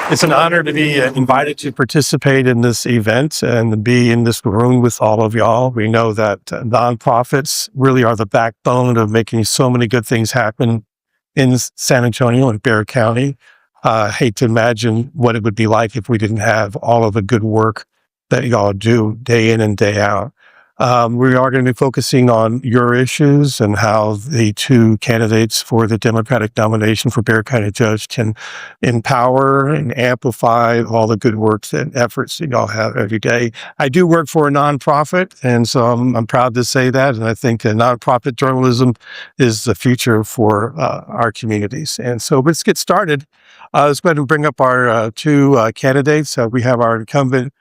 It's an honor to be invited to participate in this event and to be in this room with all of y'all. We know that nonprofits really are the backbone of making so many good things happen in San Antonio and Bexar County. Hate to imagine what it would be like if we didn't have all of the good work that y'all do day in and day out. We are going to be focusing on your issues and how the two candidates for the Democratic nomination for Bexar County Judge can empower and amplify all the good work and efforts that y'all have every day. I do work for a nonprofit, and so I'm proud to say that. And I think nonprofit journalism is the future for our communities. And so let's get started. Let's go ahead and bring up our two candidates. We have our incumbent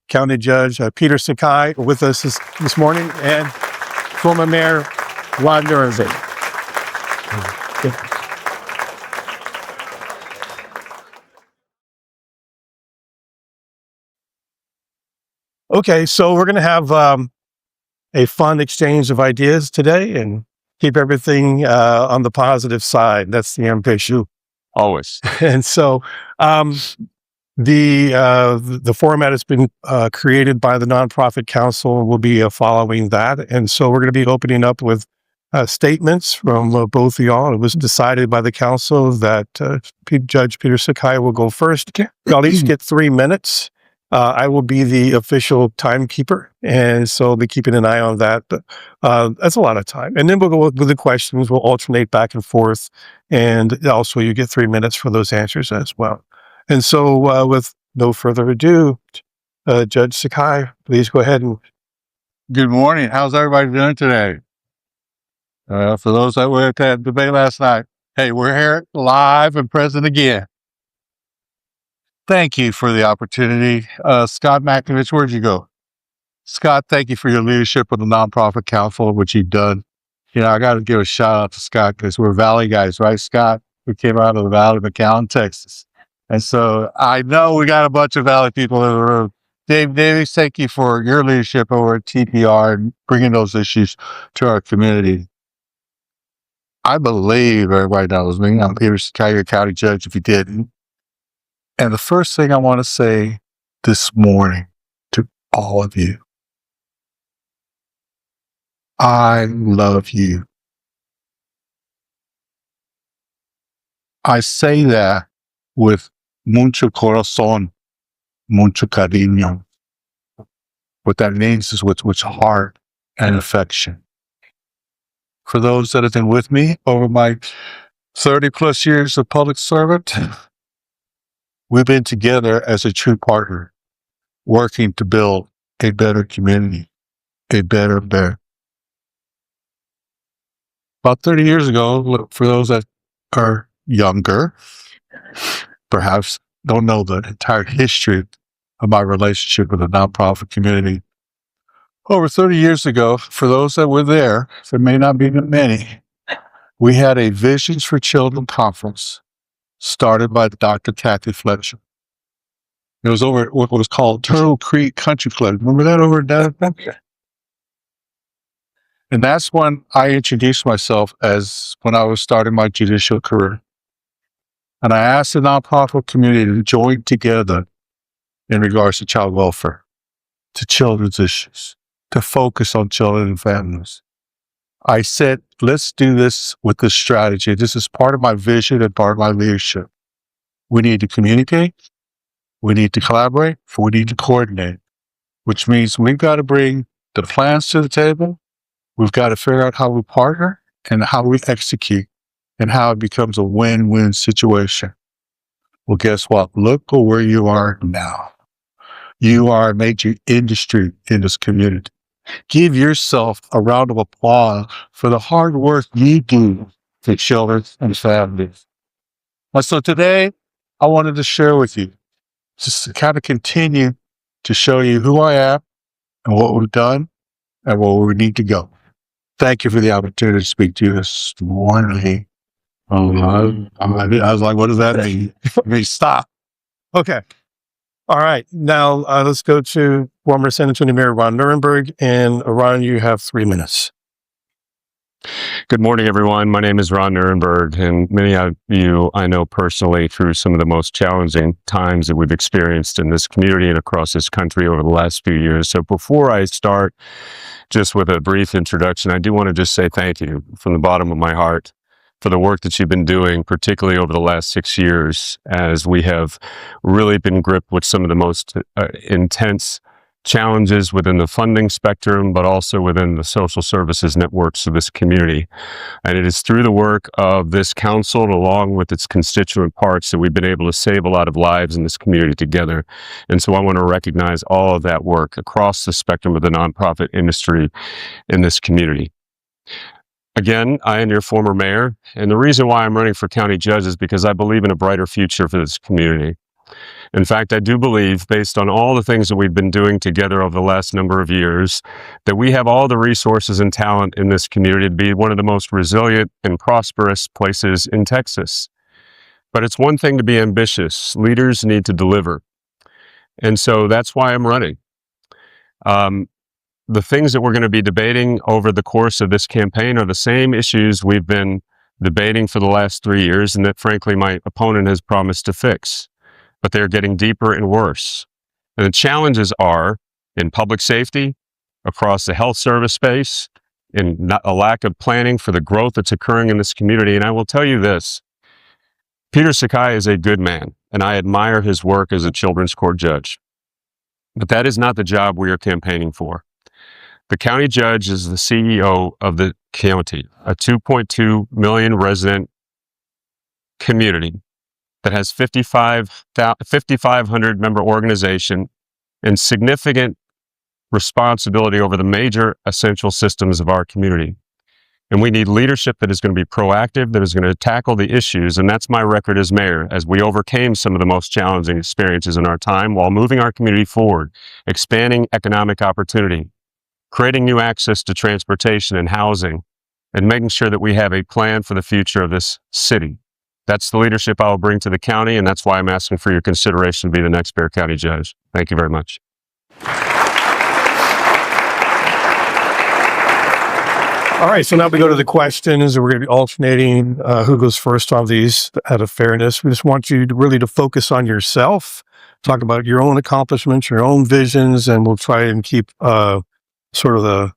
County Judge Peter Sakai with us this morning, and former Mayor Ron Nurenberg. Okay, so we're going to have a fun exchange of ideas today and keep everything on the positive side. That's the ambition. Always. And so the format has been created by the Nonprofit Council. We'll be following that. And so we're going to be opening up with statements from both of y'all. It was decided by the council that Judge Peter Sakai will go first. Y'all each get 3 minutes. I will be the official timekeeper, and so I'll be keeping an eye on that. But that's a lot of time. And then we'll go with the questions. We'll alternate back and forth. And also you get 3 minutes for those answers as well. And so with no further ado, Judge Sakai, please go ahead. Good morning. How's everybody doing today? For those that were at that debate last night, hey, we're here live and present again. Thank you for the opportunity. Scott Makovich, where'd you go? Scott, thank you for your leadership with the Nonprofit Council, which you've done. You know, I got to give a shout out to Scott because we're Valley guys, right, Scott? We came out of the Valley of McAllen, Texas. And so I know we got a bunch of Valley people in the room. Dave Davies, thank you for your leadership over at TPR and bringing those issues to our community. I believe everybody knows me. I'm Peter Sakai, your county judge, if you didn't. And the first thing I want to say this morning to all of you, I love you. I say that with mucho corazón, mucho cariño. What that means is with heart and affection. For those that have been with me over my 30 plus years of public servant, we've been together as a true partner, working to build a better community, a better Bexar. About 30 years ago, for those that are younger, perhaps don't know the entire history of my relationship with the nonprofit community. Over 30 years ago, for those that were there may not be many, we had a Visions for Children conference started by Dr. Kathy Fletcher. It was over at what was called Turtle Creek Country Club. Remember that over there? And that's when I introduced myself as when I was starting my judicial career. And I asked the nonprofit community to join together in regards to child welfare, to children's issues, to focus on children and families. I said, let's do this with this strategy. This is part of my vision and part of my leadership. We need to communicate, we need to collaborate, we need to coordinate, which means we've got to bring the plans to the table. We've got to figure out how we partner and how we execute and how it becomes a win-win situation. Well, guess what? Look at where you are now. You are a major industry in this community. Give yourself a round of applause for the hard work you do for children and families. And so today, I wanted to share with you, just to kind of continue to show you who I am and what we've done and where we need to go. Thank you for the opportunity to speak to you this morning. I was like, what does that mean? I mean, stop. Okay. All right. Now let's go to former San Antonio Mayor Ron Nurenberg. And Ron, you have 3 minutes. Good morning, everyone. My name is Ron Nirenberg, and many of you I know personally through some of the most challenging times that we've experienced in this community and across this country over the last few years. So before I start just with a brief introduction, I do want to just say thank you from the bottom of my heart for the work that you've been doing, particularly over the last 6 years, as we have really been gripped with some of the most intense challenges within the funding spectrum, but also within the social services networks of this community. And it is through the work of this council, along with its constituent parts, that we've been able to save a lot of lives in this community together. And so I want to recognize all of that work across the spectrum of the nonprofit industry in this community. Again, I am your former mayor, and the reason why I'm running for county judge is because I believe in a brighter future for this community. In fact, I do believe, based on all the things that we've been doing together over the last number of years, that we have all the resources and talent in this community to be one of the most resilient and prosperous places in Texas. But it's one thing to be ambitious. Leaders need to deliver. And so that's why I'm running. The things that we're going to be debating over the course of this campaign are the same issues we've been debating for the last 3 years and that, frankly, my opponent has promised to fix. But they're getting deeper and worse. And the challenges are in public safety, across the health service space, in a lack of planning for the growth that's occurring in this community. And I will tell you this, Peter Sakai is a good man, and I admire his work as a children's court judge. But that is not the job we are campaigning for. The county judge is the CEO of the county, a 2.2 million resident community that has 5,500 member organization and significant responsibility over the major essential systems of our community. And we need leadership that is going to be proactive, that is going to tackle the issues. And that's my record as mayor, as we overcame some of the most challenging experiences in our time while moving our community forward, expanding economic opportunity, creating new access to transportation and housing, and making sure that we have a plan for the future of this city. That's the leadership I will bring to the county, and that's why I'm asking for your consideration to be the next Bexar County judge. Thank you very much. All right, so now we go to the questions. We're going to be alternating who goes first on these out of fairness. We just want you to really focus on yourself, talk about your own accomplishments, your own visions, and we'll try and keep sort of the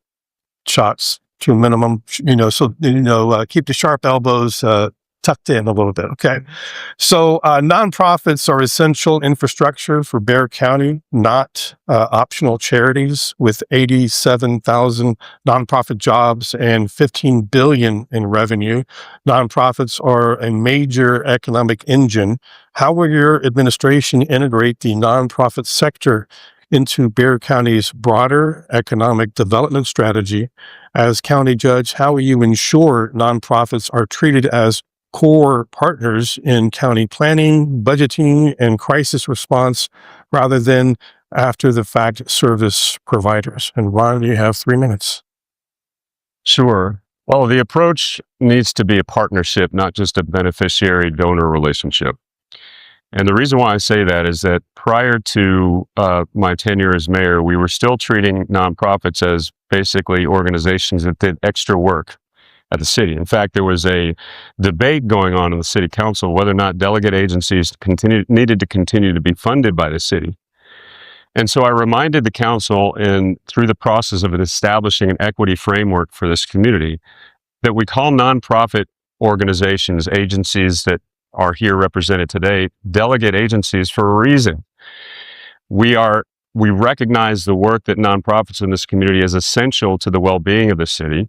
shots to a minimum, keep the sharp elbows tucked in a little bit. Okay. So nonprofits are essential infrastructure for Bexar County, not optional charities. With 87,000 nonprofit jobs and $15 billion in revenue, nonprofits are a major economic engine. How will your administration integrate the nonprofit sector into Bexar County's broader economic development strategy? As county judge, how will you ensure nonprofits are treated as core partners in county planning, budgeting, and crisis response rather than after-the-fact service providers? And Ron, you have 3 minutes. Sure. Well, the approach needs to be a partnership, not just a beneficiary-donor relationship. And the reason why I say that is that prior to my tenure as mayor, we were still treating nonprofits as basically organizations that did extra work at the city. In fact, there was a debate going on in the city council whether or not delegate agencies needed to continue to be funded by the city. And so I reminded the council, and through the process of establishing an equity framework for this community, that we call nonprofit organizations, agencies that are here represented today, delegate agencies for a reason. We recognize the work that nonprofits in this community is essential to the well-being of the city.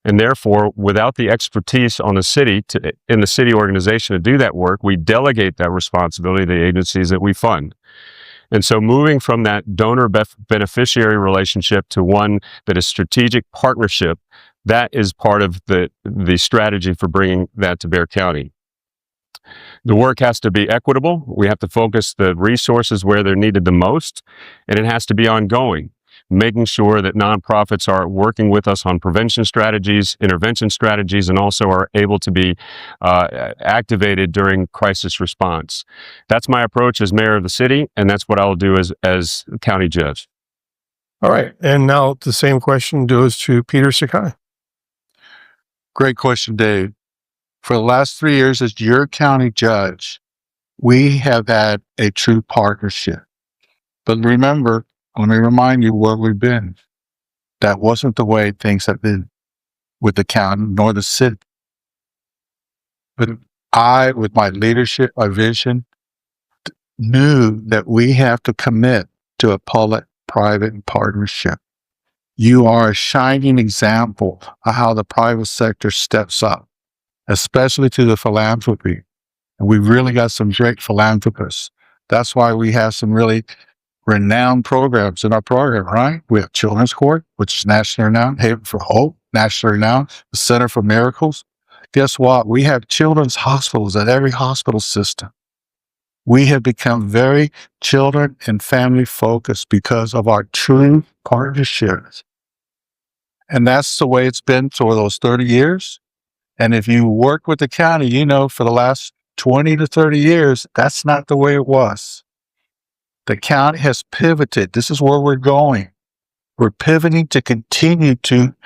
And therefore, without the expertise on the city in the city organization to do that work, we delegate that responsibility to the agencies that we fund. And so moving from that donor-beneficiary relationship to one that is strategic partnership, that is part of the strategy for bringing that to Bexar County. The work has to be equitable. We have to focus the resources where they're needed the most, and it has to be ongoing, making sure that nonprofits are working with us on prevention strategies, intervention strategies, and also are able to be activated during crisis response. That's my approach as mayor of the city, and that's what I'll do as county judge. All right. And now the same question goes to Peter Sakai. Great question, Dave. For the last 3 years as your county judge, we have had a true partnership. But remember, let me remind you where we've been. That wasn't the way things have been with the county nor the city. But I, with my leadership, my vision, knew that we have to commit to a public-private partnership. You are a shining example of how the private sector steps up, especially to the philanthropy. And we really got some great philanthropists. That's why we have some really renowned programs in our program, right? We have Children's Court, which is nationally renowned, Haven for Hope, nationally renowned, the Center for Miracles. Guess what? We have children's hospitals at every hospital system. We have become very children and family focused because of our true partnerships. And that's the way it's been for those 30 years. And if you work with the county, you know, for the last 20 to 30 years, that's not the way it was. The county has pivoted. This is where we're going. We're pivoting to continue to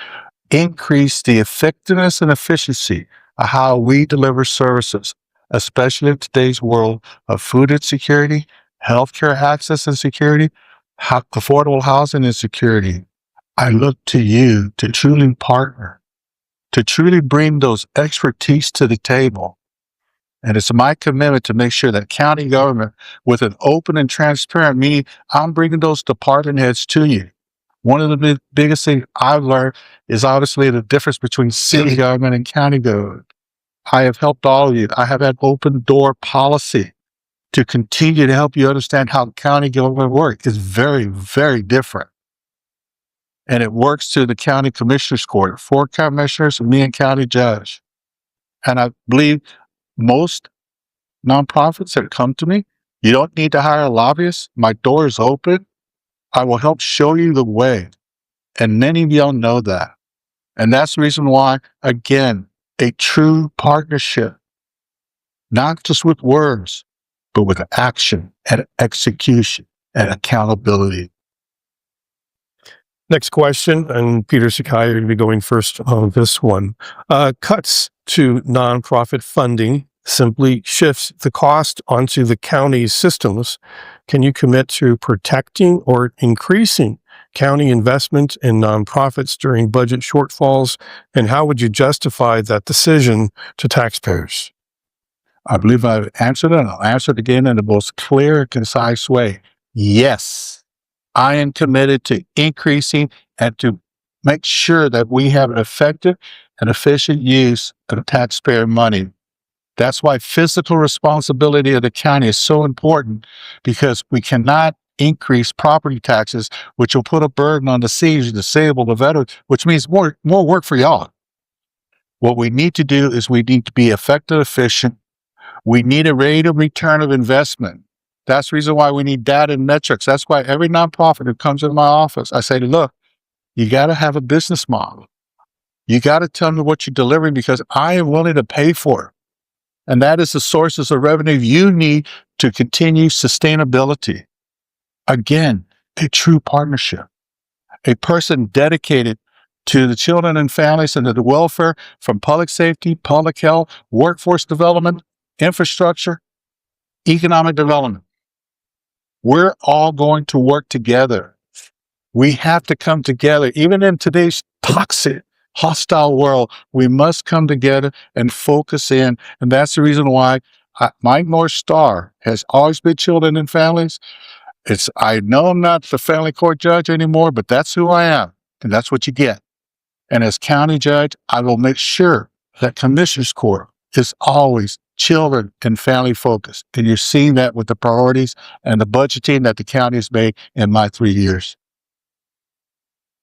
increase the effectiveness and efficiency of how we deliver services, especially in today's world of food insecurity, healthcare access and security, affordable housing and security. I look to you to truly partner, to truly bring those expertise to the table. And it's my commitment to make sure that county government, with an open and transparent meeting, I'm bringing those department heads to you. One of the biggest things I've learned is obviously the difference between city government and county government. I have helped all of you. I have had open door policy to continue to help you understand how county government works. It's very, very different. And it works through the county commissioner's court, 4 commissioners, and me and county judge. And I believe most nonprofits that come to me, you don't need to hire a lobbyist. My door is open. I will help show you the way. And many of y'all know that. And that's the reason why, again, a true partnership, not just with words, but with action and execution and accountability. Next question, and Peter Sakai, you're going to be going first on this one. Cuts to nonprofit funding simply shifts the cost onto the county's systems. Can you commit to protecting or increasing county investment in nonprofits during budget shortfalls? And how would you justify that decision to taxpayers? I believe I've answered it, and I'll answer it again in the most clear and concise way. Yes. I am committed to increasing and to make sure that we have an effective and efficient use of taxpayer money. That's why fiscal responsibility of the county is so important, because we cannot increase property taxes, which will put a burden on the seniors, disabled, the veterans, which means more work for y'all. What we need to do is we need to be effective, efficient. We need a rate of return of investment. That's the reason why we need data and metrics. That's why every nonprofit who comes into my office, I say, look, you got to have a business model. You got to tell me what you're delivering, because I am willing to pay for it. And that is the sources of revenue you need to continue sustainability. Again, a true partnership. A person dedicated to the children and families and to the welfare, from public safety, public health, workforce development, infrastructure, economic development. We're all going to work together. We have to come together. Even in today's toxic, hostile world, we must come together and focus in. And that's the reason why my North Star has always been children and families. I know I'm not the family court judge anymore, but that's who I am. And that's what you get. And as county judge, I will make sure that commissioner's court is always children and family focused. And you're seeing that with the priorities and the budgeting that the county has made in my 3 years.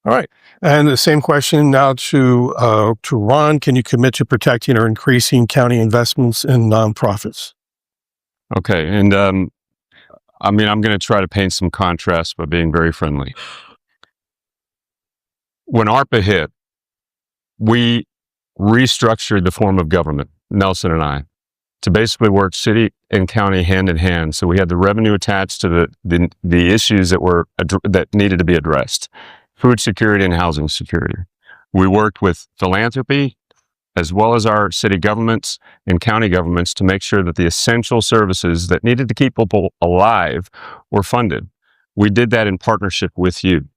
All right. And the same question now to Ron. Can you commit to protecting or increasing county investments in nonprofits? Okay. And I'm going to try to paint some contrast by being very friendly. When ARPA hit, we restructured the form of government, Nelson and I, to basically work city and county hand in hand. So we had the revenue attached to the issues that needed to be addressed: food security and housing security. We worked with philanthropy as well as our city governments and county governments, to make sure that the essential services that needed to keep people alive were funded. We did that in partnership with you.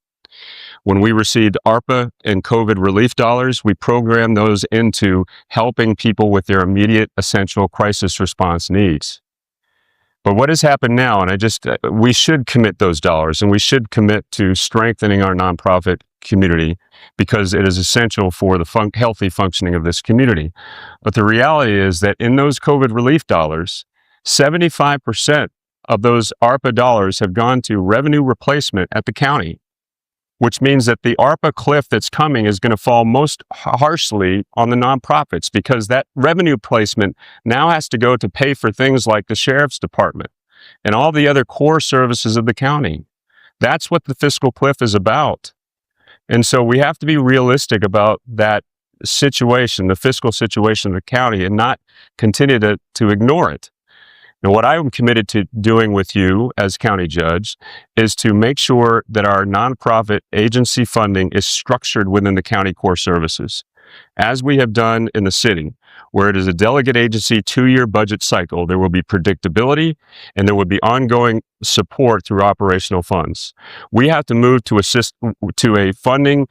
When we received ARPA and COVID relief dollars, we programmed those into helping people with their immediate essential crisis response needs. But what has happened now, and we should commit those dollars, and we should commit to strengthening our nonprofit community because it is essential for the healthy functioning of this community. But the reality is that in those COVID relief dollars, 75% of those ARPA dollars have gone to revenue replacement at the county, which means that the ARPA cliff that's coming is going to fall most harshly on the nonprofits, because that revenue placement now has to go to pay for things like the sheriff's department and all the other core services of the county. That's what the fiscal cliff is about. And so we have to be realistic about that situation, the fiscal situation of the county, and not continue to ignore it. Now, what I'm committed to doing with you as county judge is to make sure that our nonprofit agency funding is structured within the county core services, as we have done in the city, where it is a delegate agency 2-year budget cycle. There will be predictability and there will be ongoing support through operational funds. We have to move to a funding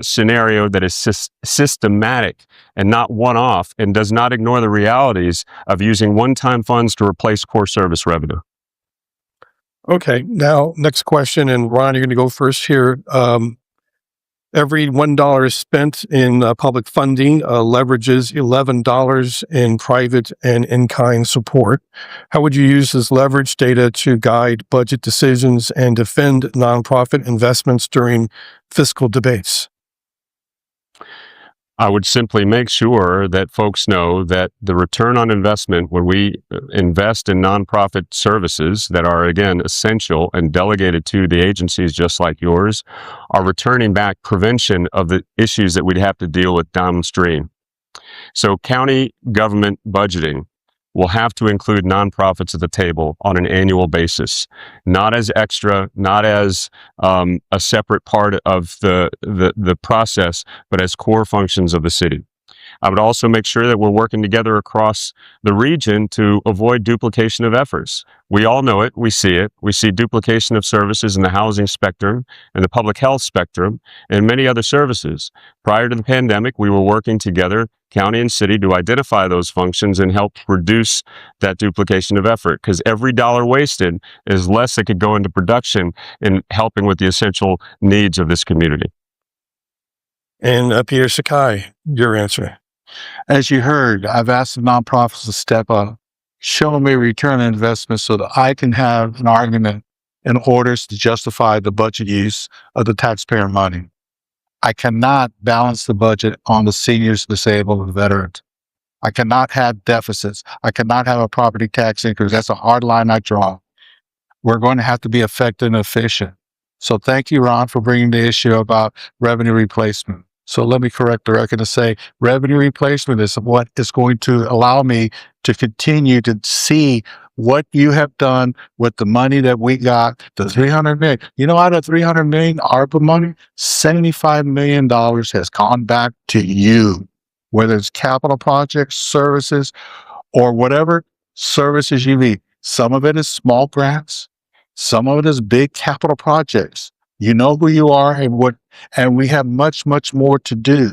scenario that is systematic and not one-off, and does not ignore the realities of using one-time funds to replace core service revenue. Okay, now next question, and Ron, you're going to go first here. Every $1 spent in public funding leverages $11 in private and in-kind support. How would you use this leverage data to guide budget decisions and defend nonprofit investments during fiscal debates? I would simply make sure that folks know that the return on investment when we invest in nonprofit services that are, again, essential and delegated to the agencies just like yours, are returning back prevention of the issues that we'd have to deal with downstream. So county government budgeting will have to include nonprofits at the table on an annual basis, not as extra, not as a separate part of the process, but as core functions of the city. I would also make sure that we're working together across the region to avoid duplication of efforts. We all know it. We see it. We see duplication of services in the housing spectrum and the public health spectrum and many other services. Prior to the pandemic, we were working together, county and city, to identify those functions and help reduce that duplication of effort, because every dollar wasted is less that could go into production in helping with the essential needs of this community. And Peter Sakai, your answer. As you heard, I've asked the nonprofits to step up, show me return on investment so that I can have an argument in order to justify the budget use of the taxpayer money. I cannot balance the budget on the seniors, disabled, and veterans. I cannot have deficits. I cannot have a property tax increase. That's a hard line I draw. We're going to have to be effective and efficient. So thank you, Ron, for bringing the issue about revenue replacement. So let me correct the record and say revenue replacement is what is going to allow me to continue to see what you have done with the money that we got, the $300 million. You know, out of $300 million ARPA money, $75 million has gone back to you, whether it's capital projects, services, or whatever services you need. Some of it is small grants. Some of it is big capital projects. You know who you are and we have much, much more to do.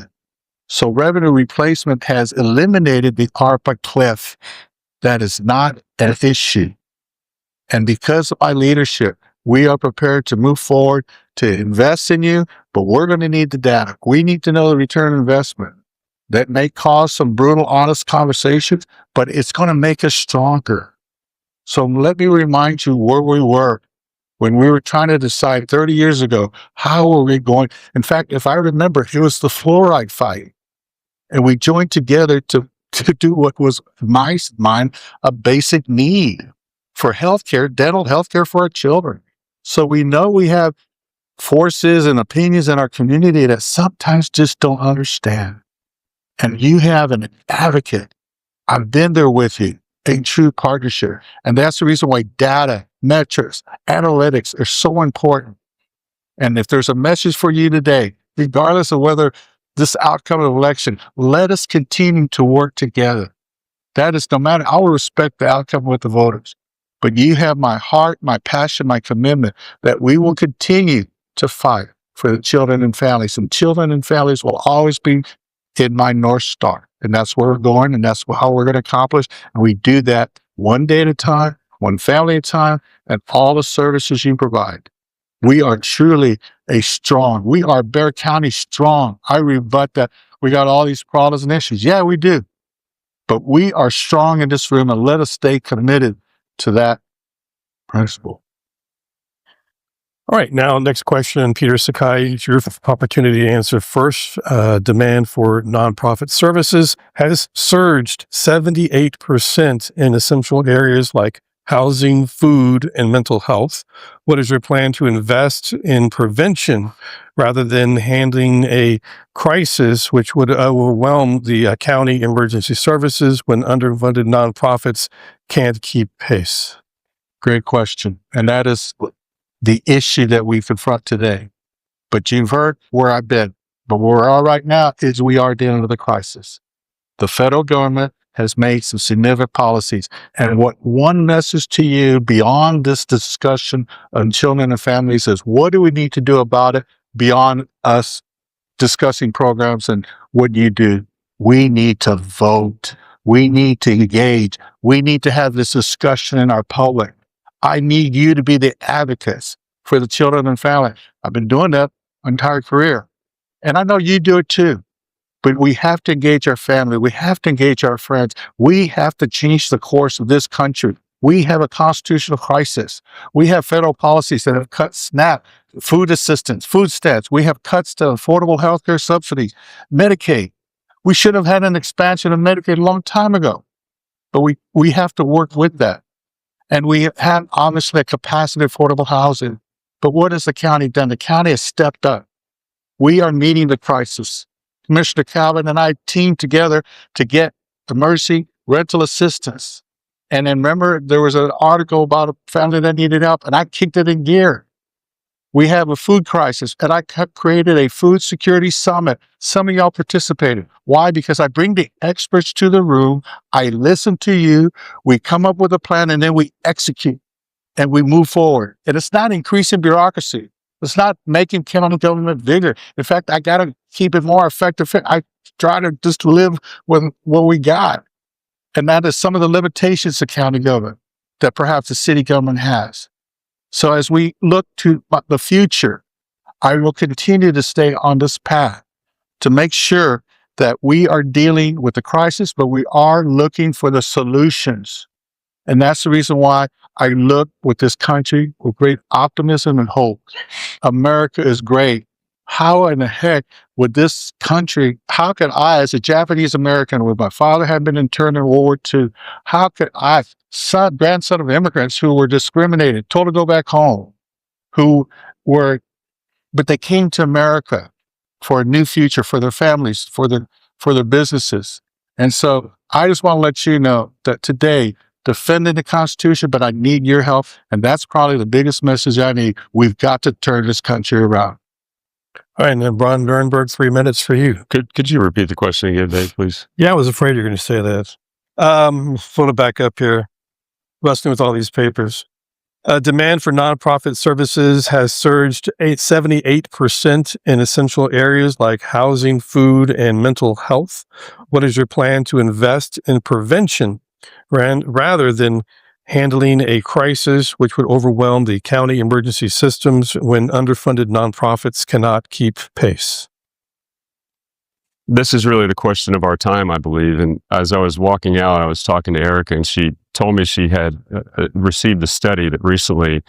So revenue replacement has eliminated the ARPA cliff. That is not an issue. And because of my leadership, we are prepared to move forward to invest in you, but we're going to need the data. We need to know the return on investment. That may cause some brutal, honest conversations, but it's going to make us stronger. So let me remind you where we were when we were trying to decide 30 years ago, how are we going? In fact, if I remember, it was the fluoride fight. And we joined together to do what was mine, a basic need for healthcare, dental healthcare for our children. So we know we have forces and opinions in our community that sometimes just don't understand. And you have an advocate. I've been there with you, a true partnership. And that's the reason why data, metrics, analytics are so important. And if there's a message for you today, regardless of whether this outcome of the election. Let us continue to work together. That is, no matter, I will respect the outcome with the voters, but you have my heart, my passion, my commitment that we will continue to fight for the children and families. And children and families will always be in my North Star. And that's where we're going, and that's how we're going to accomplish. And we do that one day at a time, one family at a time, and all the services you provide. We are truly we are Bexar County strong. I rebut that we got all these problems and issues. Yeah, we do. But we are strong in this room, and let us stay committed to that principle. All right, now next question, Peter Sakai, it's your opportunity to answer first. Demand for nonprofit services has surged 78% in essential areas like housing, food, and mental health. What is your plan to invest in prevention rather than handling a crisis which would overwhelm the county emergency services when underfunded nonprofits can't keep pace? Great question. And that is the issue that we confront today. But you've heard where I've been. But where we are right now is we are dealing with a crisis. The federal government has made some significant policies. And what one message to you beyond this discussion on children and families is, what do we need to do about it beyond us discussing programs and what you do? We need to vote. We need to engage. We need to have this discussion in our public. I need you to be the advocates for the children and family. I've been doing that my entire career. And I know you do it too. But we have to engage our family. We have to engage our friends. We have to change the course of this country. We have a constitutional crisis. We have federal policies that have cut SNAP, food assistance, food stamps. We have cuts to affordable health care subsidies, Medicaid. We should have had an expansion of Medicaid a long time ago. But we have to work with that. And we have had, obviously, a capacity of affordable housing. But what has the county done? The county has stepped up. We are meeting the crisis. Commissioner Calvin and I teamed together to get emergency rental assistance. And then remember, there was an article about a family that needed help, and I kicked it in gear. We have a food crisis, and I created a food security summit. Some of y'all participated. Why? Because I bring the experts to the room. I listen to you. We come up with a plan, and then we execute, and we move forward. And it's not increasing bureaucracy. It's not making county government bigger. In fact, I got to keep it more effective. I try to just live with what we got. And that is some of the limitations of county government that perhaps the city government has. So as we look to the future, I will continue to stay on this path to make sure that we are dealing with the crisis, but we are looking for the solutions. And that's the reason why I look with this country with great optimism and hope. America is great. How in the heck would this country, how could I, as a Japanese American, with my father had been interned in World War II, how could I, grandson of immigrants who were discriminated, told to go back home, but they came to America for a new future, for their families, for their businesses. And so I just want to let you know that today, defending the Constitution, but I need your help. And that's probably the biggest message I need. We've got to turn this country around. All right, and then Ron Nurnberg, 3 minutes for you. Could you repeat the question again, Dave, please? Yeah, I was afraid you were going to say that. Pull it back up here. Busting with all these papers. Demand for nonprofit services has surged 78% in essential areas like housing, food, and mental health. What is your plan to invest in prevention rather than handling a crisis which would overwhelm the county emergency systems when underfunded nonprofits cannot keep pace? This is really the question of our time, I believe. And as I was walking out, I was talking to Erica, and she told me she had received a study that recently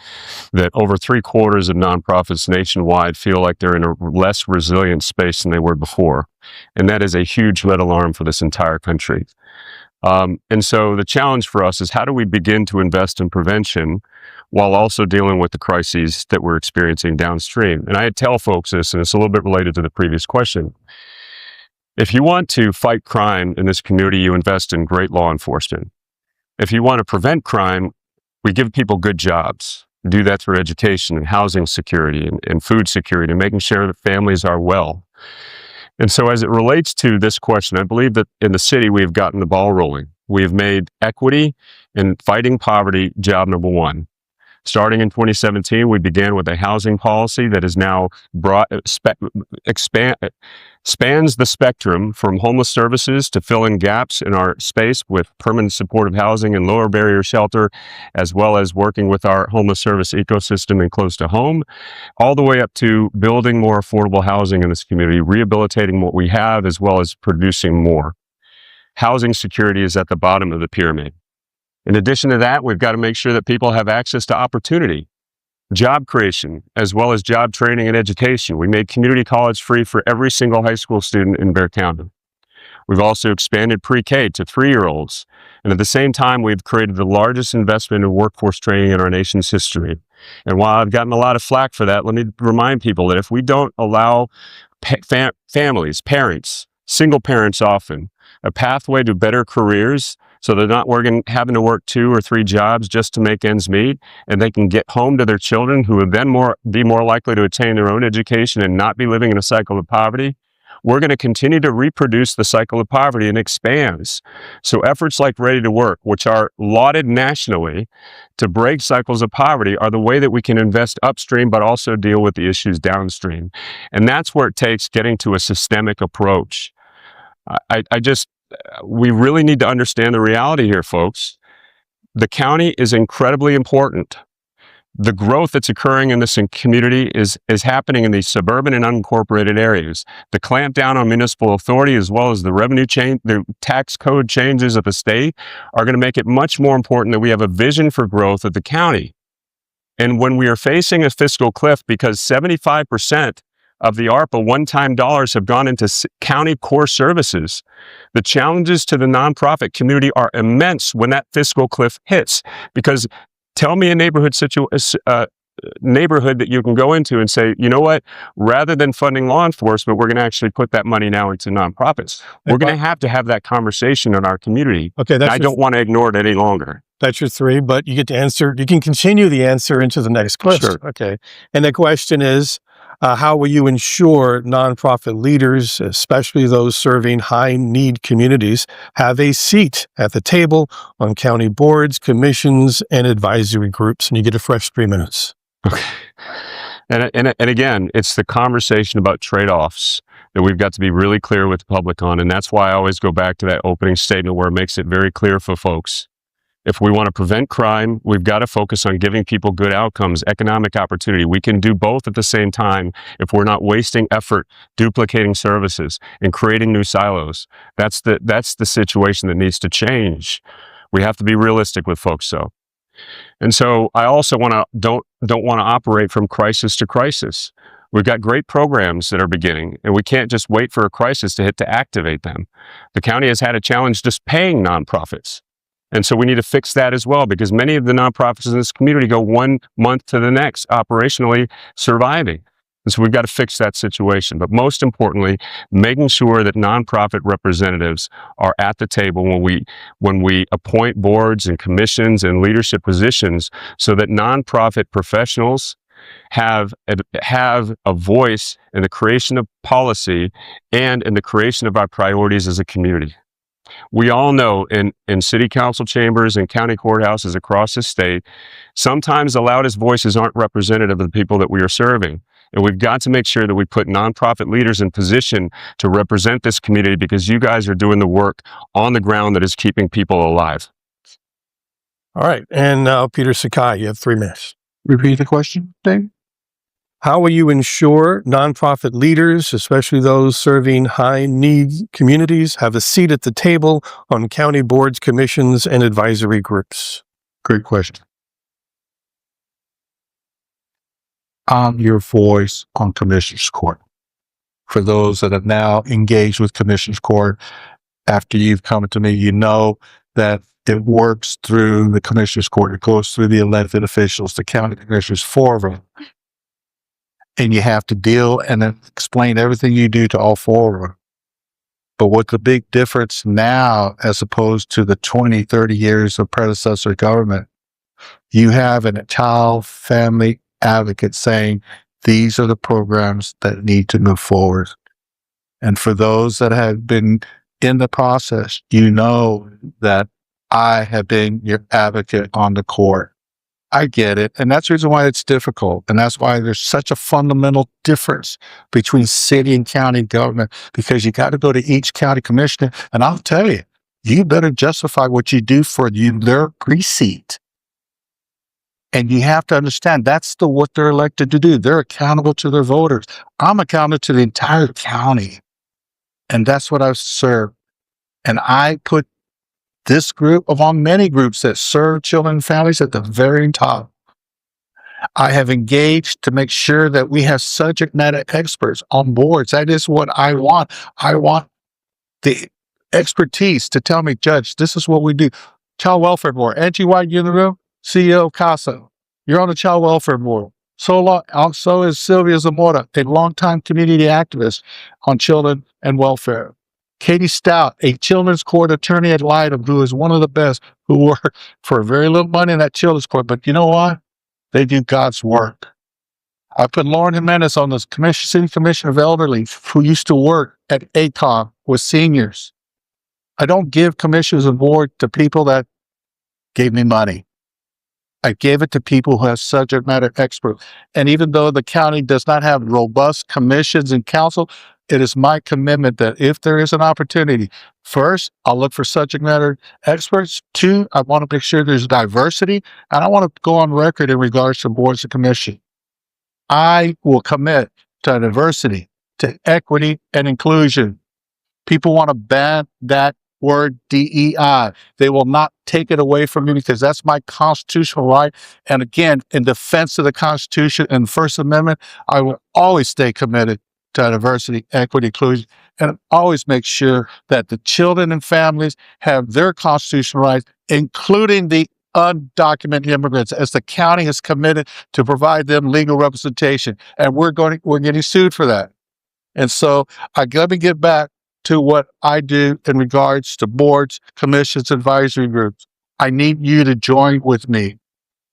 that over 3/4 of nonprofits nationwide feel like they're in a less resilient space than they were before. And that is a huge red alarm for this entire country. And so the challenge for us is, how do we begin to invest in prevention while also dealing with the crises that we're experiencing downstream? And I tell folks this, and it's a little bit related to the previous question. If you want to fight crime in this community, you invest in great law enforcement. If you want to prevent crime, we give people good jobs. We do that through education and housing security and food security, and making sure that families are well. And so as it relates to this question, I believe that in the city, we've gotten the ball rolling. We've made equity and fighting poverty job number one. Starting in 2017, we began with a housing policy that is now spans the spectrum from homeless services to fill in gaps in our space with permanent supportive housing and lower barrier shelter, as well as working with our homeless service ecosystem and close to home, all the way up to building more affordable housing in this community, rehabilitating what we have, as well as producing more. Housing security is at the bottom of the pyramid. In addition to that, we've got to make sure that people have access to opportunity, job creation, as well as job training and education. We made community college free for every single high school student in Bexar County. We've also expanded pre-K to 3-year-olds. And at the same time, we've created the largest investment in workforce training in our nation's history. And while I've gotten a lot of flack for that, let me remind people that if we don't allow families, parents, single parents often, a pathway to better careers, so they're not having to work 2 or 3 jobs just to make ends meet, and they can get home to their children who would then be more likely to attain their own education and not be living in a cycle of poverty. We're going to continue to reproduce the cycle of poverty and expands. So efforts like Ready to Work, which are lauded nationally to break cycles of poverty, are the way that we can invest upstream, but also deal with the issues downstream. And that's where it takes getting to a systemic approach. We really need to understand the reality here, folks. The county is incredibly important. The growth that's occurring in this community is happening in these suburban and unincorporated areas. The clampdown on municipal authority, as well as the the tax code changes of the state, are going to make it much more important that we have a vision for growth of the county. And when we are facing a fiscal cliff, because 75% of the ARPA one-time dollars have gone into county core services, the challenges to the nonprofit community are immense when that fiscal cliff hits. Because tell me a neighborhood that you can go into and say, you know what, rather than funding law enforcement, we're going to actually put that money now into nonprofits. We're going to have that conversation in our community. Okay, I don't want to ignore it any longer. That's your 3, but you get to answer. You can continue the answer into the next question. Sure. Okay. And the question is, how will you ensure nonprofit leaders, especially those serving high-need communities, have a seat at the table on county boards, commissions, and advisory groups? And you get a fresh 3 minutes. Okay. And again, it's the conversation about trade-offs that we've got to be really clear with the public on. And that's why I always go back to that opening statement where it makes it very clear for folks. If we want to prevent crime, we've got to focus on giving people good outcomes, economic opportunity. We can do both at the same time if we're not wasting effort, duplicating services, and creating new silos. That's the situation that needs to change. We have to be realistic with folks, though. And so I also don't want to operate from crisis to crisis. We've got great programs that are beginning, and we can't just wait for a crisis to hit to activate them. The county has had a challenge just paying nonprofits. And so we need to fix that as well, because many of the nonprofits in this community go 1 month to the next operationally surviving. And so we've got to fix that situation. But most importantly, making sure that nonprofit representatives are at the table when we appoint boards and commissions and leadership positions, so that nonprofit professionals have a voice in the creation of policy and in the creation of our priorities as a community. We all know in city council chambers and county courthouses across the state, sometimes the loudest voices aren't representative of the people that we are serving. And we've got to make sure that we put nonprofit leaders in position to represent this community, because you guys are doing the work on the ground that is keeping people alive. All right. And now, Peter Sakai, you have 3 minutes. Repeat the question, Dave. How will you ensure nonprofit leaders, especially those serving high-need communities, have a seat at the table on county boards, commissions, and advisory groups? Great question. I'm your voice on Commissioners Court. For those that have now engaged with Commissioners Court, after you've come to me, you know that it works through the Commissioners Court. It goes through the elected officials, the county commissioners, 4 of them. And you have to deal and explain everything you do to all 4 of them. But what's the big difference now, as opposed to the 20, 30 years of predecessor government, you have a child family advocate saying, these are the programs that need to move forward. And for those that have been in the process, you know that I have been your advocate on the court. I get it. And that's the reason why it's difficult. And that's why there's such a fundamental difference between city and county government, because you got to go to each county commissioner. And I'll tell you, you better justify what you do for their precinct. And you have to understand that's what they're elected to do. They're accountable to their voters. I'm accountable to the entire county. And that's what I serve. And I put this group among many groups that serve children and families at the very top. I have engaged to make sure that we have subject matter experts on boards. That is what I want. I want the expertise to tell me, Judge, this is what we do. Child Welfare Board. Angie White, you in the room? CEO CASA. You're on the Child Welfare Board. So is Sylvia Zamora, a longtime community activist on children and welfare. Katie Stout, a children's court attorney at Lytton, who is one of the best, who work for very little money in that children's court. But you know what? They do God's work. I put Lauren Jimenez on the City Commission of Elderly, who used to work at ACOM with seniors. I don't give commissions of board to people that gave me money. I gave it to people who have subject matter experts. And even though the county does not have robust commissions and council, it is my commitment that if there is an opportunity, first, I'll look for subject matter experts. Two, I want to make sure there's diversity. And I want to go on record in regards to boards and commission. I will commit to diversity, to equity and inclusion. People want to ban that word DEI. They will not take it away from me because that's my constitutional right. And again, in defense of the Constitution and the First Amendment, I will always stay committed to diversity, equity, inclusion, and always make sure that the children and families have their constitutional rights, including the undocumented immigrants, as the county is committed to provide them legal representation. And we're getting sued for that. And so let me get back to what I do in regards to boards, commissions, advisory groups. I need you to join with me.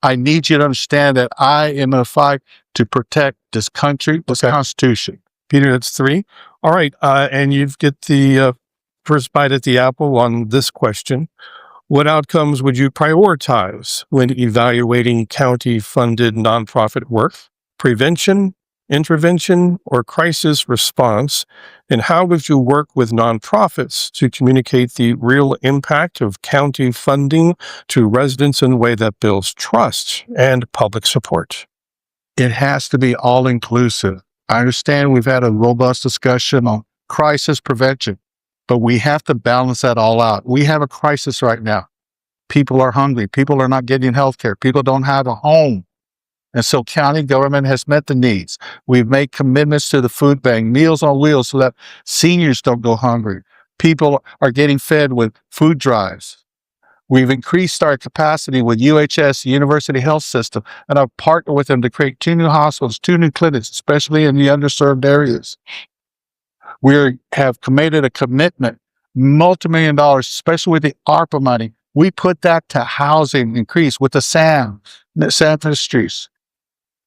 I need you to understand that I am in a fight to protect this country, this Constitution. Peter, that's 3. All right. And you get the first bite at the apple on this question. What outcomes would you prioritize when evaluating county-funded nonprofit work? Prevention, intervention, or crisis response? And how would you work with nonprofits to communicate the real impact of county funding to residents in a way that builds trust and public support? It has to be all-inclusive. I understand we've had a robust discussion on crisis prevention, but we have to balance that all out. We have a crisis right now. People are hungry. People are not getting health care. People don't have a home. And so county government has met the needs. We've made commitments to the food bank, Meals on Wheels, so that seniors don't go hungry. People are getting fed with food drives. We've increased our capacity with UHS, University Health System, and I've partnered with them to create 2 new hospitals, 2 new clinics, especially in the underserved areas. We have committed a commitment, multi-million dollars, especially with the ARPA money. We put that to housing increase with the SAM Ministries.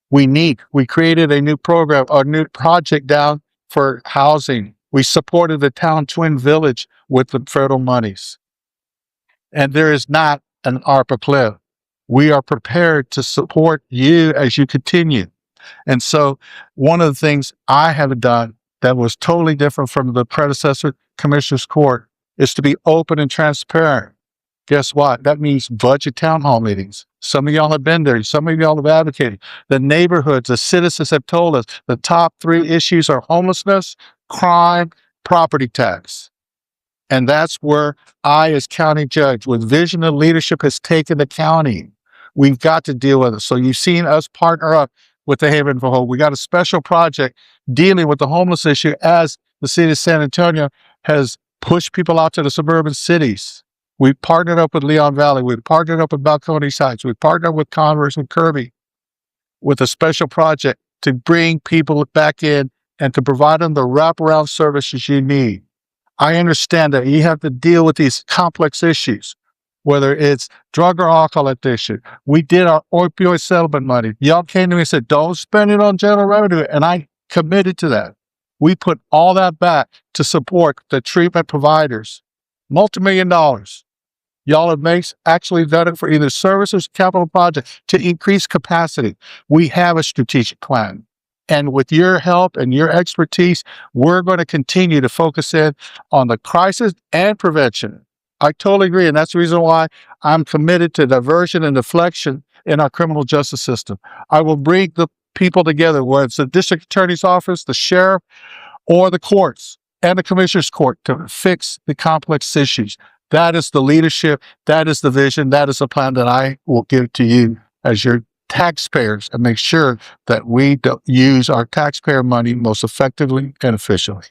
We created a new program, a new project down for housing. We supported the town Twin Village with the federal monies. And there is not an ARPA cliff. We are prepared to support you as you continue. And so one of the things I have done that was totally different from the predecessor Commissioner's Court is to be open and transparent. Guess what? That means budget town hall meetings. Some of y'all have been there. Some of y'all have advocated. The neighborhoods, the citizens have told us the top 3 issues are homelessness, crime, property tax. And that's where I, as county judge, with vision and leadership, has taken the county. We've got to deal with it. So you've seen us partner up with the Haven for Hope. We got a special project dealing with the homeless issue as the city of San Antonio has pushed people out to the suburban cities. We partnered up with Leon Valley. We partnered up with Balcony Heights. We partnered with Converse and Kirby with a special project to bring people back in and to provide them the wraparound services you need. I understand that you have to deal with these complex issues, whether it's drug or alcohol addiction. We did our opioid settlement money. Y'all came to me and said, don't spend it on general revenue. And I committed to that. We put all that back to support the treatment providers. Multi-million dollars. Y'all have actually done it for either services or capital projects to increase capacity. We have a strategic plan. And with your help and your expertise, we're going to continue to focus in on the crisis and prevention. I totally agree. And that's the reason why I'm committed to diversion and deflection in our criminal justice system. I will bring the people together, whether it's the district attorney's office, the sheriff, or the courts and the commissioner's court, to fix the complex issues. That is the leadership. That is the vision. That is the plan that I will give to you as your taxpayers, and make sure that we use our taxpayer money most effectively and efficiently.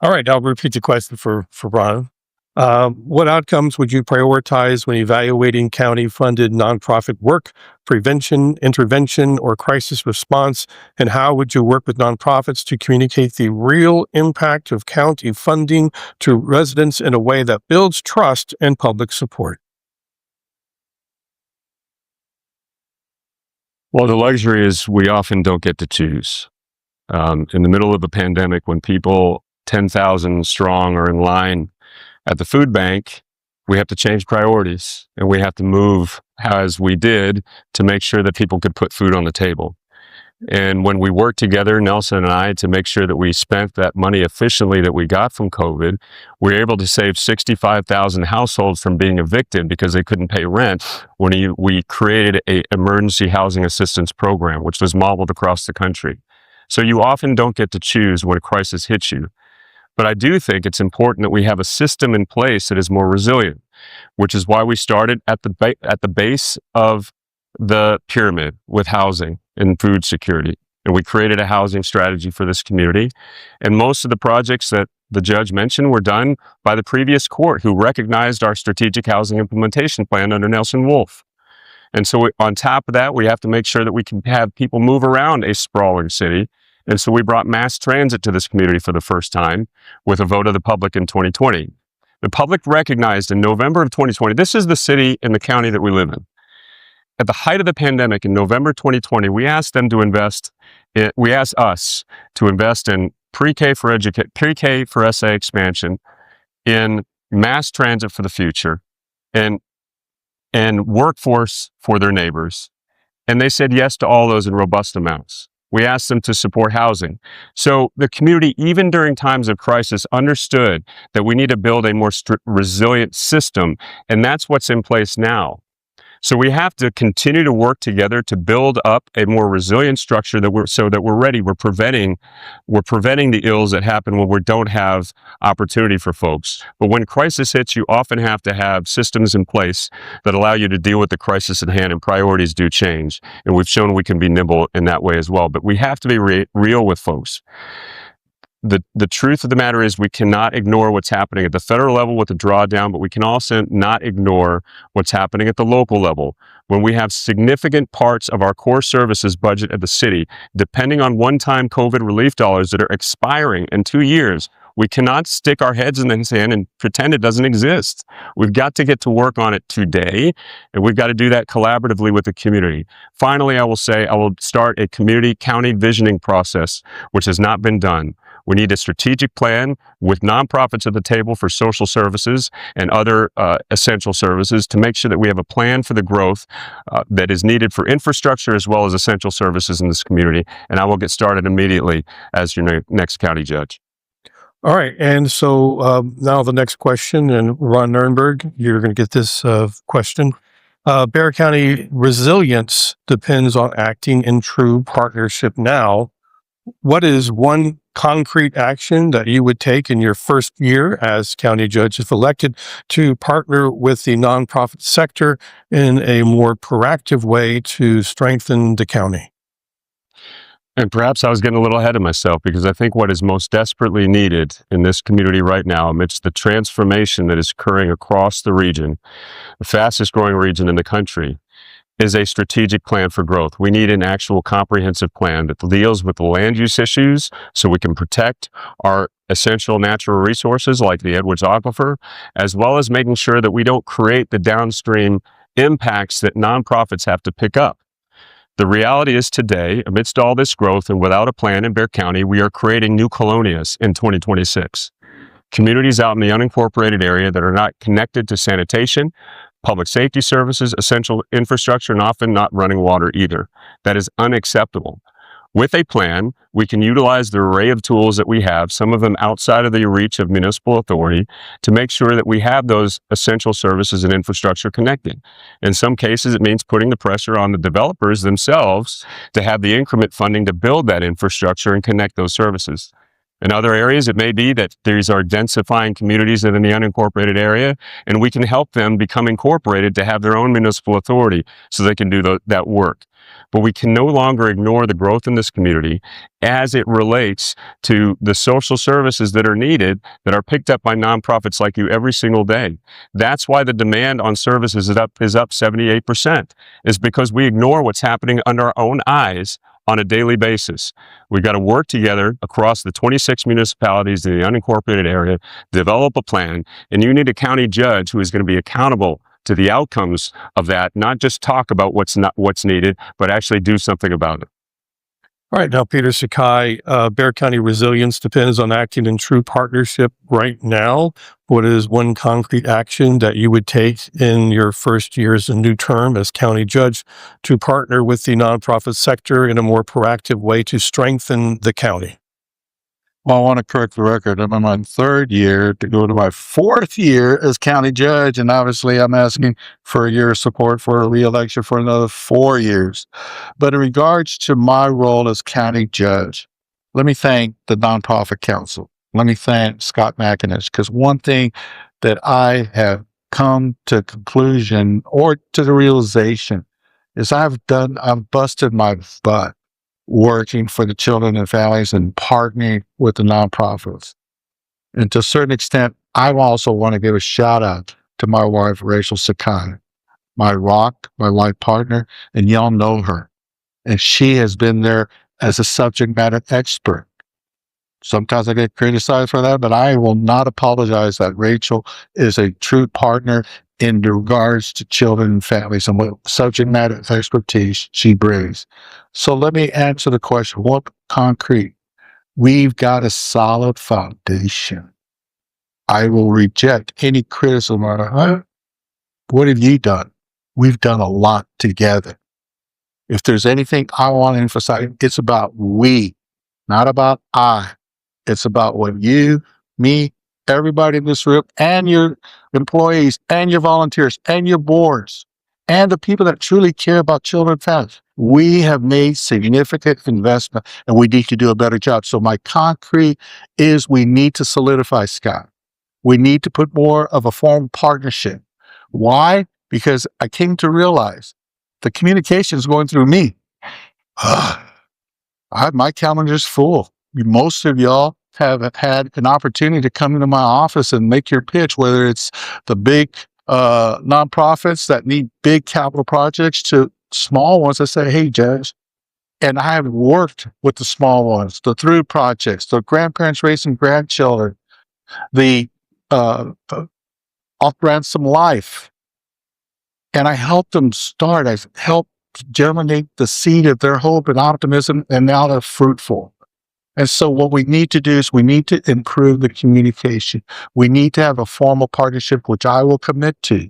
All right, I'll repeat the question for Ron. What outcomes would you prioritize when evaluating county-funded nonprofit work, prevention, intervention, or crisis response? And how would you work with nonprofits to communicate the real impact of county funding to residents in a way that builds trust and public support? Well, the luxury is we often don't get to choose. In the middle of a pandemic, when people 10,000 strong are in line at the food bank, we have to change priorities, and we have to move as we did to make sure that people could put food on the table. And when we worked together, Nelson and I, to make sure that we spent that money efficiently that we got from COVID, we were able to save 65,000 households from being evicted because they couldn't pay rent when we created an emergency housing assistance program, which was modeled across the country. So you often don't get to choose when a crisis hits you. But I do think it's important that we have a system in place that is more resilient, which is why we started at the base of the pyramid with housing and food security. And we created a housing strategy for this community. And most of the projects that the judge mentioned were done by the previous court, who recognized our strategic housing implementation plan under Nelson Wolff. And so on top of that, we have to make sure that we can have people move around a sprawling city. And so we brought mass transit to this community for the first time with a vote of the public in 2020. The public recognized in November of 2020, this is the city and the county that we live in. At the height of the pandemic in November 2020, we asked us to invest in pre-K for SA expansion, in mass transit for the future, and workforce for their neighbors. And they said yes to all those in robust amounts. We asked them to support housing. So the community, even during times of crisis, understood that we need to build a more resilient system, and that's what's in place now. So we have to continue to work together to build up a more resilient structure so that we're ready. We're preventing the ills that happen when we don't have opportunity for folks. But when crisis hits, you often have to have systems in place that allow you to deal with the crisis at hand, and priorities do change. And we've shown we can be nimble in that way as well. But we have to be real with folks. The truth of the matter is we cannot ignore what's happening at the federal level with the drawdown, but we can also not ignore what's happening at the local level. When we have significant parts of our core services budget at the city, depending on one-time COVID relief dollars that are expiring in 2 years, we cannot stick our heads in the sand and pretend it doesn't exist. We've got to get to work on it today, and we've got to do that collaboratively with the community. Finally, I will say I will start a community county visioning process, which has not been done. We need a strategic plan with nonprofits at the table for social services and other essential services to make sure that we have a plan for the growth that is needed for infrastructure as well as essential services in this community. And I will get started immediately as your next county judge. All right. And so now the next question, and Ron Nirenberg, you're going to get this question. Bexar County resilience depends on acting in true partnership now. What is one concrete action that you would take in your first year as county judge if elected to partner with the nonprofit sector in a more proactive way to strengthen the county? And perhaps I was getting a little ahead of myself, because I think what is most desperately needed in this community right now, amidst the transformation that is occurring across the region, the fastest growing region in the country, is a strategic plan for growth. We need an actual comprehensive plan that deals with the land use issues so we can protect our essential natural resources like the Edwards Aquifer, as well as making sure that we don't create the downstream impacts that nonprofits have to pick up. The reality is today, amidst all this growth and without a plan in Bexar County, we are creating new colonias in 2026. Communities out in the unincorporated area that are not connected to sanitation, public safety services, essential infrastructure, and often not running water either. That is unacceptable. With a plan, we can utilize the array of tools that we have, some of them outside of the reach of municipal authority, to make sure that we have those essential services and infrastructure connected. In some cases, it means putting the pressure on the developers themselves to have the increment funding to build that infrastructure and connect those services. In other areas, it may be that these are densifying communities in the unincorporated area, and we can help them become incorporated to have their own municipal authority so they can do that work. But we can no longer ignore the growth in this community as it relates to the social services that are needed that are picked up by nonprofits like you every single day. That's why the demand on services is up 78%, is because we ignore what's happening under our own eyes on a daily basis. We've got to work together across the 26 municipalities in the unincorporated area, develop a plan, and you need a county judge who is going to be accountable to the outcomes of that, not just talk about what's needed, but actually do something about it. All right, now, Peter Sakai, Bexar County resilience depends on acting in true partnership right now. What is one concrete action that you would take in your first year as a new term as county judge to partner with the nonprofit sector in a more proactive way to strengthen the county? Well, I want to correct the record. I'm in my third year to go to my fourth year as county judge. And obviously I'm asking for a year of support for a re-election for another 4 years. But in regards to my role as county judge, let me thank the nonprofit council. Let me thank Scott McInnes, because one thing that I have come to conclusion or to the realization is I've busted my butt working for the children and families and partnering with the nonprofits. And to a certain extent, I also want to give a shout out to my wife, Rachel Sakai, my rock, my life partner, and y'all know her. And she has been there as a subject matter expert. Sometimes I get criticized for that, but I will not apologize that Rachel is a true partner in regards to children and families and what subject matter expertise she brings. So let me answer the question, what concrete? We've got a solid foundation. I will reject any criticism on, what have you done? We've done a lot together. If there's anything I want to emphasize, it's about we, not about I. It's about what you, me, everybody in this room, and your employees, and your volunteers, and your boards, and the people that truly care about children and families. We have made significant investment, and we need to do a better job. So my concrete is we need to solidify, Scott. We need to put more of a formal partnership. Why? Because I came to realize the communication is going through me. My calendar's full. Most of y'all have had an opportunity to come into my office and make your pitch, whether it's the big nonprofits that need big capital projects to small ones that say, hey, Judge. And I have worked with the small ones, the through projects, the grandparents raising grandchildren, the off-ransom life. And I helped them start. I helped germinate the seed of their hope and optimism, and now they're fruitful. And so what we need to do is we need to improve the communication. We need to have a formal partnership, which I will commit to.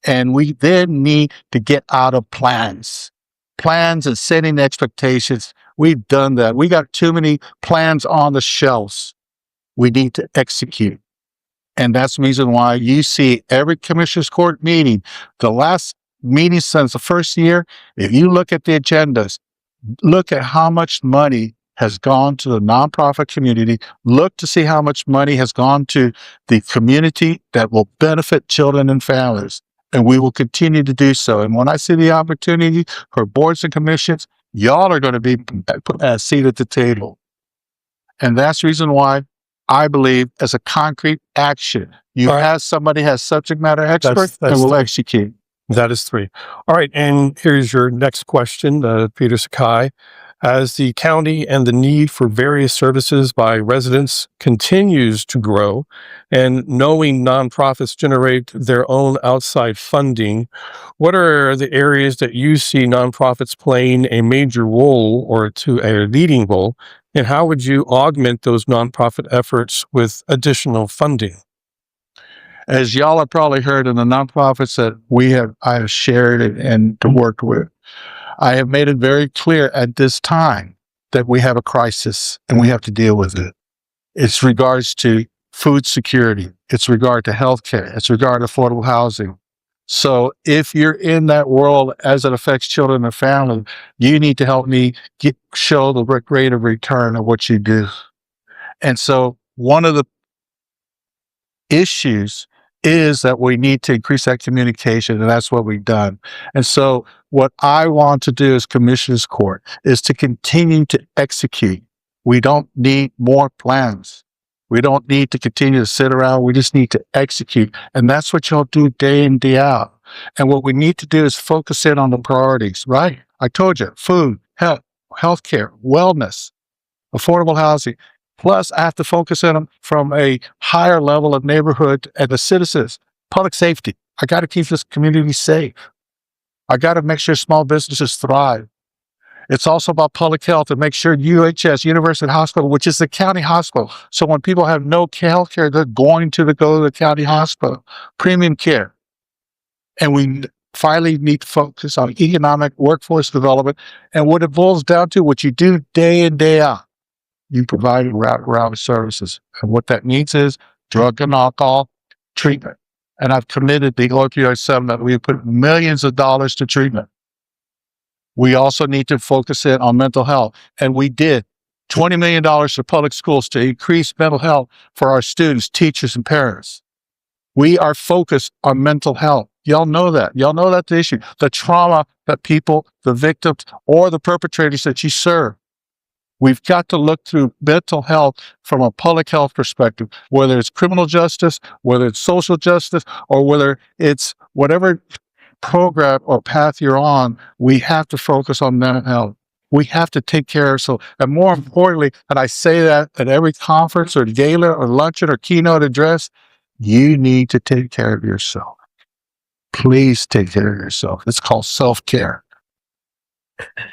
And we then need to get out of plans and setting expectations. We've done that. We got too many plans on the shelves. We need to execute. And that's the reason why you see every commissioner's court meeting, the last meeting since the first year, if you look at the agendas, look at how much money has gone to the nonprofit community. Look to see how much money has gone to the community that will benefit children and families. And we will continue to do so. And when I see the opportunity for boards and commissions, y'all are going to be put a seat at the table. And that's the reason why I believe as a concrete action, you have somebody has subject matter expert and will execute. That is 3. All right. And here's your next question, Peter Sakai. As the county and the need for various services by residents continues to grow, and knowing nonprofits generate their own outside funding, what are the areas that you see nonprofits playing a major role or to a leading role, and how would you augment those nonprofit efforts with additional funding? As y'all have probably heard in the nonprofits that I have shared and worked with, I have made it very clear at this time that we have a crisis and we have to deal with it. It's regards to food security. It's regard to healthcare. It's regard to affordable housing. So if you're in that world as it affects children and family, you need to help me show the rate of return of what you do. And so one of the issues is that we need to increase that communication, and that's what we've done. And so what I want to do as Commissioners Court is to continue to execute. We don't need more plans. We don't need to continue to sit around. We just need to execute. And that's what y'all do day in, day out. And what we need to do is focus in on the priorities, right? I told you, food, health, healthcare, wellness, affordable housing. Plus, I have to focus on them from a higher level of neighborhood and the citizens. Public safety. I got to keep this community safe. I got to make sure small businesses thrive. It's also about public health and make sure UHS, University Hospital, which is the county hospital. So when people have no health care, they're going to go to the county hospital. Premium care. And we finally need to focus on economic workforce development. And what it boils down to, what you do day in, day out. You provide wraparound services. And what that means is drug and alcohol treatment. And I've committed the opioid settlement. We have put millions of dollars to treatment. We also need to focus in on mental health. And we did $20 million for public schools to increase mental health for our students, teachers, and parents. We are focused on mental health. Y'all know that. Y'all know that's the issue. The trauma that people, the victims, or the perpetrators that you serve. We've got to look through mental health from a public health perspective, whether it's criminal justice, whether it's social justice, or whether it's whatever program or path you're on, we have to focus on mental health. We have to take care of ourselves. And more importantly, and I say that at every conference or gala or luncheon or keynote address, you need to take care of yourself. Please take care of yourself. It's called self-care.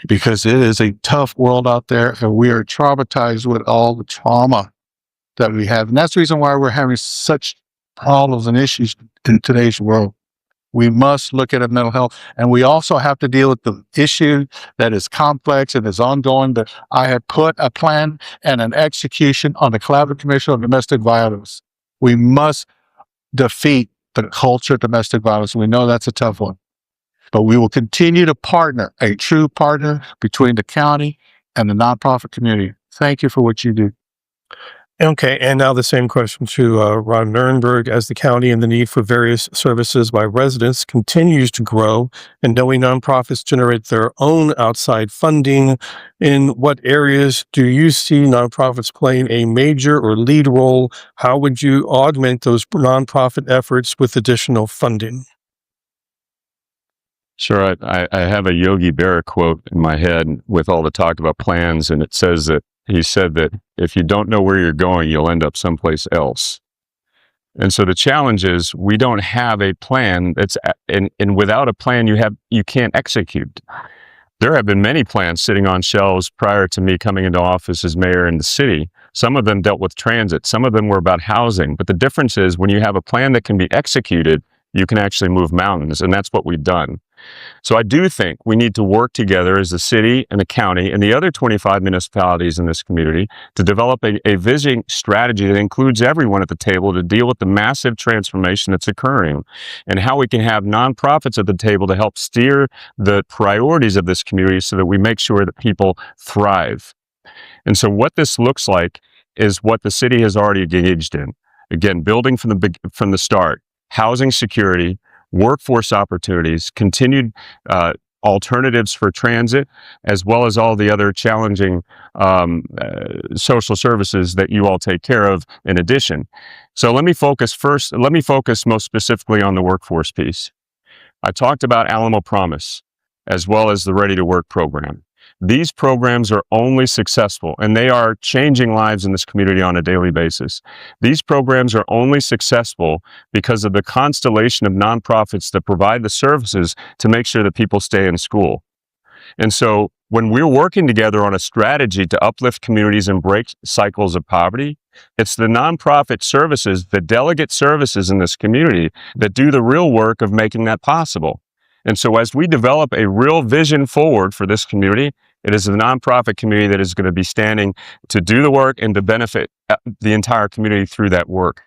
Because it is a tough world out there and we are traumatized with all the trauma that we have. And that's the reason why we're having such problems and issues in today's world. We must look at mental health, and we also have to deal with the issue that is complex and is ongoing. That I have put a plan and an execution on the Collaborative Commission on Domestic Violence. We must defeat the culture of domestic violence. We know that's a tough one. But we will continue to partner, a true partner between the county and the nonprofit community. Thank you for what you do. Okay, and now the same question to Ron Nirenberg. As the county and the need for various services by residents continues to grow, and knowing nonprofits generate their own outside funding, in what areas do you see nonprofits playing a major or lead role? How would you augment those nonprofit efforts with additional funding? Sure. I have a Yogi Berra quote in my head with all the talk about plans, and it says that he said that if you don't know where you're going, you'll end up someplace else. And so the challenge is we don't have a plan and without a plan, you can't execute. There have been many plans sitting on shelves prior to me coming into office as mayor in the city. Some of them dealt with transit. Some of them were about housing. But the difference is when you have a plan that can be executed, you can actually move mountains. And that's what we've done. So I do think we need to work together as the city and the county and the other 25 municipalities in this community to develop a vision strategy that includes everyone at the table to deal with the massive transformation that's occurring, and how we can have nonprofits at the table to help steer the priorities of this community so that we make sure that people thrive. And so what this looks like is what the city has already engaged in. Again, building from the start, housing security, workforce opportunities, continued alternatives for transit, as well as all the other challenging social services that you all take care of in addition. So let me focus most specifically on the workforce piece. I talked about Alamo Promise, as well as the Ready to Work program. These programs are only successful, and they are changing lives in this community on a daily basis. These programs are only successful because of the constellation of nonprofits that provide the services to make sure that people stay in school. And so when we're working together on a strategy to uplift communities and break cycles of poverty, it's the nonprofit services, the delegate services in this community that do the real work of making that possible. And so as we develop a real vision forward for this community, it is the nonprofit community that is going to be standing to do the work and to benefit the entire community through that work.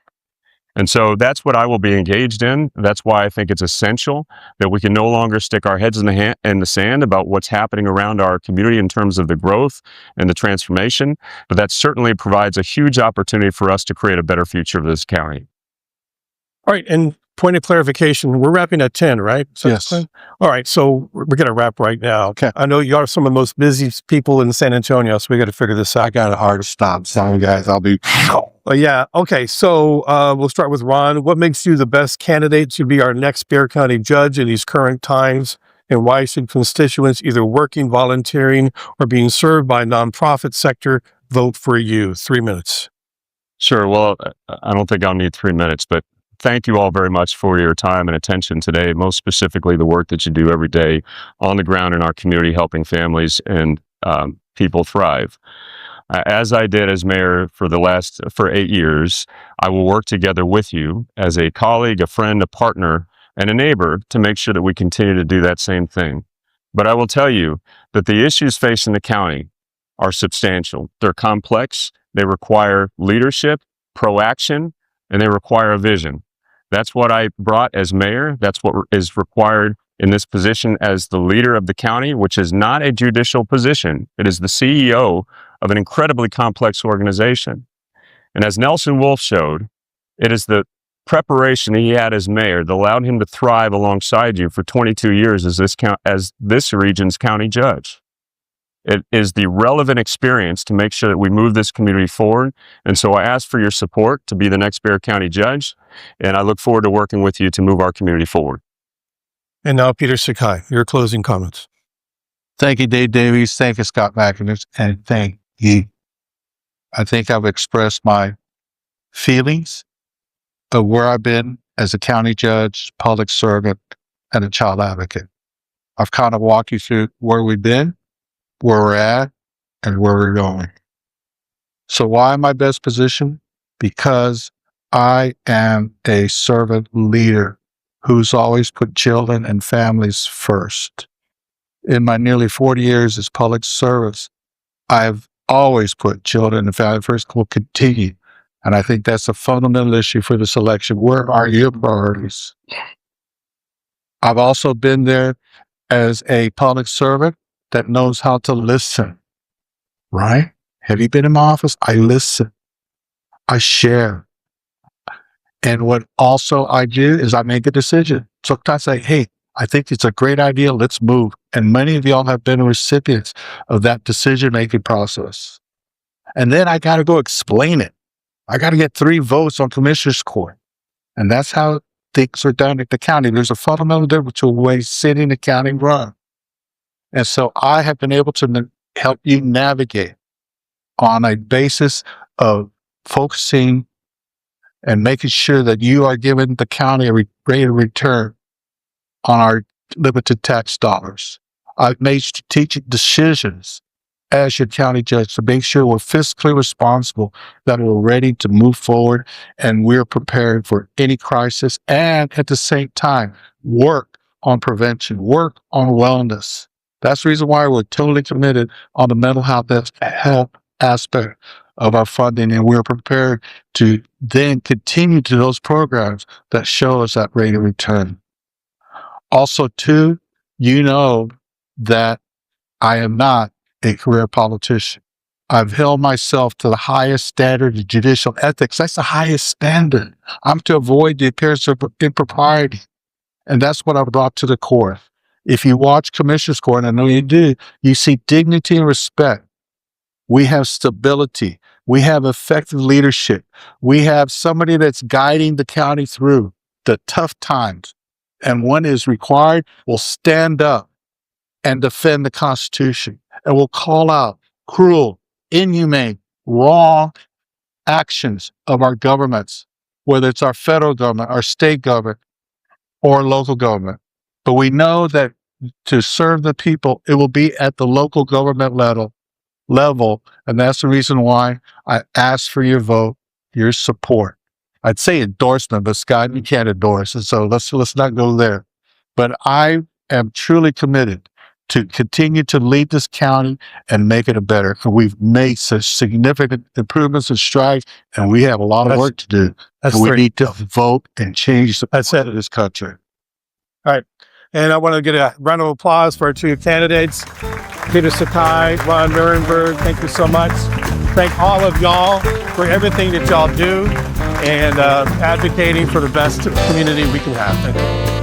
And so that's what I will be engaged in. That's why I think it's essential that we can no longer stick our heads in the sand about what's happening around our community in terms of the growth and the transformation. But that certainly provides a huge opportunity for us to create a better future for this county. All right. And point of clarification, we're wrapping at 10, right? Yes. All right. So we're going to wrap right now. Okay. I know you are some of the most busy people in San Antonio, so we got to figure this out. I got a hard stop. Sorry, guys. I'll be. Yeah. Okay. So we'll start with Ron. What makes you the best candidate to be our next Bexar County judge in these current times? And why should constituents either working, volunteering, or being served by a nonprofit sector vote for you? 3 minutes. Sure. Well, I don't think I'll need 3 minutes, but thank you all very much for your time and attention today, most specifically the work that you do every day on the ground in our community, helping families and people thrive. As I did as mayor for 8 years, I will work together with you as a colleague, a friend, a partner, and a neighbor to make sure that we continue to do that same thing. But I will tell you that the issues facing the county are substantial. They're complex. They require leadership, proaction, and they require a vision. That's what I brought as mayor. That's what is required in this position as the leader of the county, which is not a judicial position. It is the CEO of an incredibly complex organization. And as Nelson Wolff showed, it is the preparation he had as mayor that allowed him to thrive alongside you for 22 years as this region's county judge. It is the relevant experience to make sure that we move this community forward. And so I ask for your support to be the next Bexar County judge, and I look forward to working with you to move our community forward. And now, Peter Sakai, your closing comments. Thank you, Dave Davies. Thank you, Scott McInnes. And thank you. I think I've expressed my feelings of where I've been as a county judge, public servant, and a child advocate. I've kind of walked you through where we've been, where we're at, and where we're going. So why am I best positioned? Because I am a servant leader who's always put children and families first. In my nearly 40 years as public service, I've always put children and families first, will continue. And I think that's a fundamental issue for this election. Where are your priorities? I've also been there as a public servant that knows how to listen, right? Have you been in my office? I listen. I share. And what also I do is I make a decision. Sometimes I say, hey, I think it's a great idea. Let's move. And many of y'all have been recipients of that decision-making process. And then I got to go explain it. I got to get 3 votes on Commissioner's Court. And that's how things are done at the county. There's a fundamental difference between the way city and the county run. And so I have been able to help you navigate on a basis of focusing and making sure that you are giving the county a rate of return on our limited tax dollars. I've made strategic decisions as your county judge to make sure we're fiscally responsible, that we're ready to move forward, and we're prepared for any crisis, and at the same time, work on prevention, work on wellness. That's the reason why we're totally committed on the mental health aspect of our funding, and we're prepared to then continue to those programs that show us that rate of return. Also, too, you know that I am not a career politician. I've held myself to the highest standard of judicial ethics. That's the highest standard. I'm to avoid the appearance of impropriety. And that's what I brought to the court. If you watch Commissioner's Court, and I know you do, you see dignity and respect. We have stability. We have effective leadership. We have somebody that's guiding the county through the tough times. And when is required, will stand up and defend the Constitution. and will call out cruel, inhumane, wrong actions of our governments, whether it's our federal government, our state government, or local government. But we know that to serve the people, it will be at the local government level. And that's the reason why I ask for your vote, your support. I'd say endorsement, but Scott, you can't endorse. And so let's not go there. But I am truly committed to continue to lead this county and make it a better. And we've made such significant improvements and strides, and we have a lot of work to do. And we need to vote and change the That's it. of this country. And I want to get a round of applause for our two candidates, Peter Sakai, Ron Nuremberg. Thank you so much. Thank all of y'all for everything that y'all do and advocating for the best community we can have. Thank you.